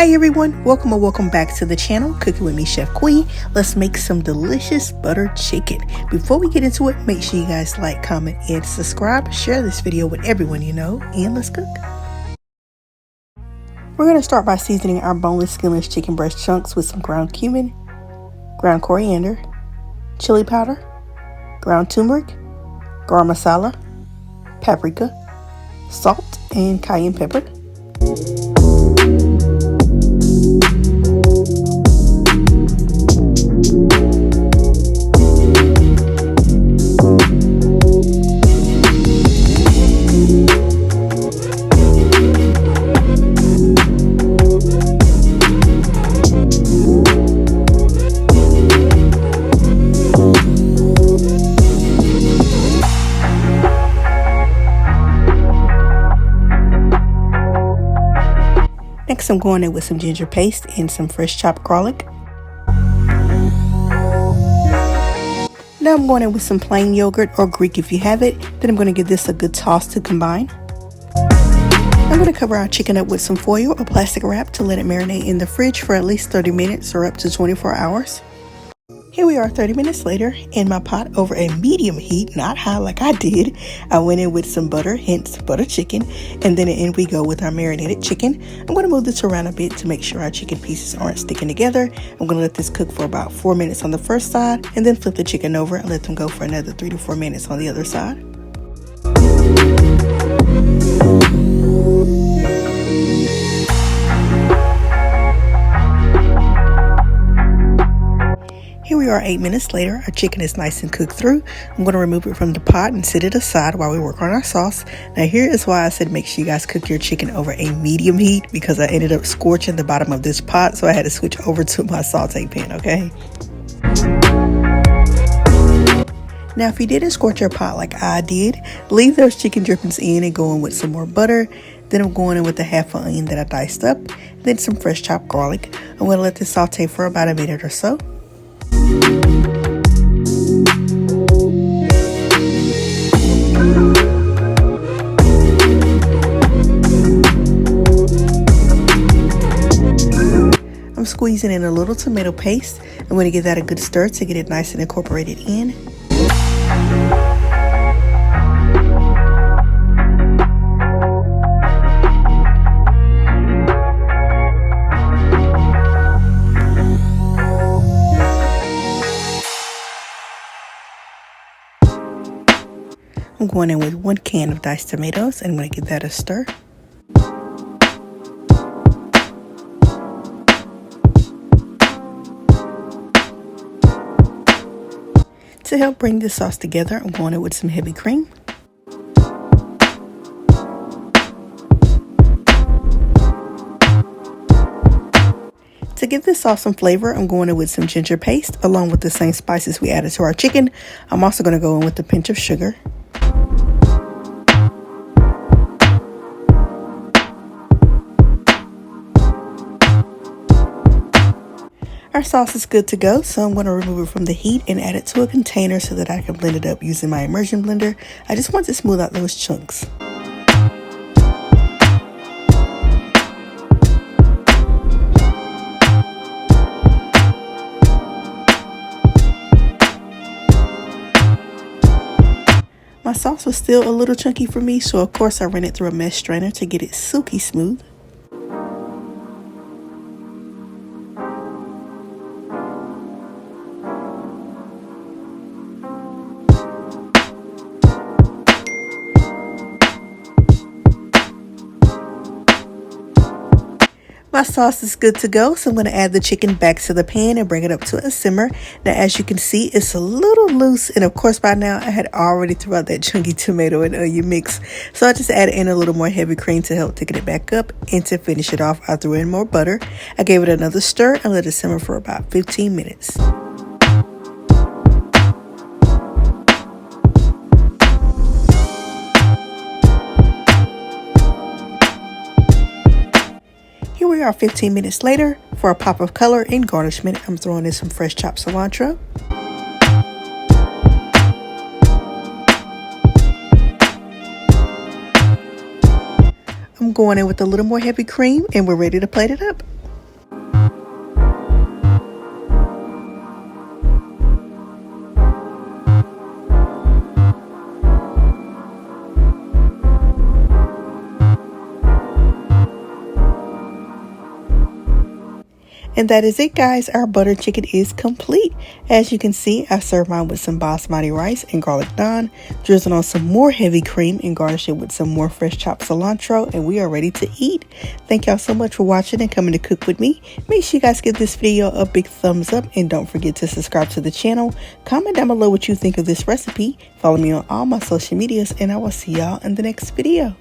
Hi everyone, welcome or welcome back to the channel, Cooking with me, Chef Queen. Let's make some delicious butter chicken. Before we get into it, make sure you guys like, comment, and subscribe. Share this video with everyone you know, and let's cook. We're going to start by seasoning our boneless skinless chicken breast chunks with some ground cumin, ground coriander, chili powder, ground turmeric, garam masala, paprika, salt, and cayenne pepper. Next, I'm going in with some ginger paste and some fresh chopped garlic. Now I'm going in with some plain yogurt or Greek if you have it. Then I'm going to give this a good toss to combine. I'm going to cover our chicken up with some foil or plastic wrap to let it marinate in the fridge for at least 30 minutes or up to 24 hours. Here we are 30 minutes later in my pot over a medium heat, not high like I did. I went in with some butter, hence butter chicken, and then in we go with our marinated chicken. I'm going to move this around a bit to make sure our chicken pieces aren't sticking together. I'm going to let this cook for about 4 minutes on the first side and then flip the chicken over and let them go for another 3 to 4 minutes on the other side. Here we are 8 minutes later. Our chicken is nice and cooked through. I'm going to remove it from the pot and set it aside while we work on our sauce. Now here is why I said make sure you guys cook your chicken over a medium heat, because I ended up scorching the bottom of this pot, so I had to switch over to my saute pan, okay? Now if you didn't scorch your pot like I did, leave those chicken drippings in and go in with some more butter. Then I'm going in with a half an onion that I diced up, then some fresh chopped garlic. I'm going to let this saute for about a minute or so. I'm squeezing in a little tomato paste. I'm going to give that a good stir to get it nice and incorporated in. I'm going in with 1 can of diced tomatoes and I'm going to give that a stir. To help bring this sauce together, I'm going in with some heavy cream. To give this sauce some flavor, I'm going in with some ginger paste along with the same spices we added to our chicken. I'm also going to go in with a pinch of sugar. Our sauce is good to go, so I'm going to remove it from the heat and add it to a container so that I can blend it up using my immersion blender. I just want to smooth out those chunks. My sauce was still a little chunky for me, so of course I ran it through a mesh strainer to get it silky smooth. My sauce is good to go, so I'm going to add the chicken back to the pan and bring it up to a simmer. Now, as you can see, it's a little loose, and of course, by now, I had already threw out that chunky tomato and onion mix. So I just added in a little more heavy cream to help thicken it back up, and to finish it off, I threw in more butter. I gave it another stir and let it simmer for about 15 minutes. Here we are 15 minutes later. For a pop of color and garnishment, I'm throwing in some fresh chopped cilantro. I'm going in with a little more heavy cream and we're ready to plate it up. And that is it, guys. Our butter chicken is complete. As you can see, I served mine with some basmati rice and garlic naan, drizzled on some more heavy cream and garnished it with some more fresh chopped cilantro, and we are ready to eat. Thank y'all so much for watching and coming to cook with me. Make sure you guys give this video a big thumbs up and don't forget to subscribe to the channel. Comment down below what you think of this recipe. Follow me on all my social medias, and I will see y'all in the next video.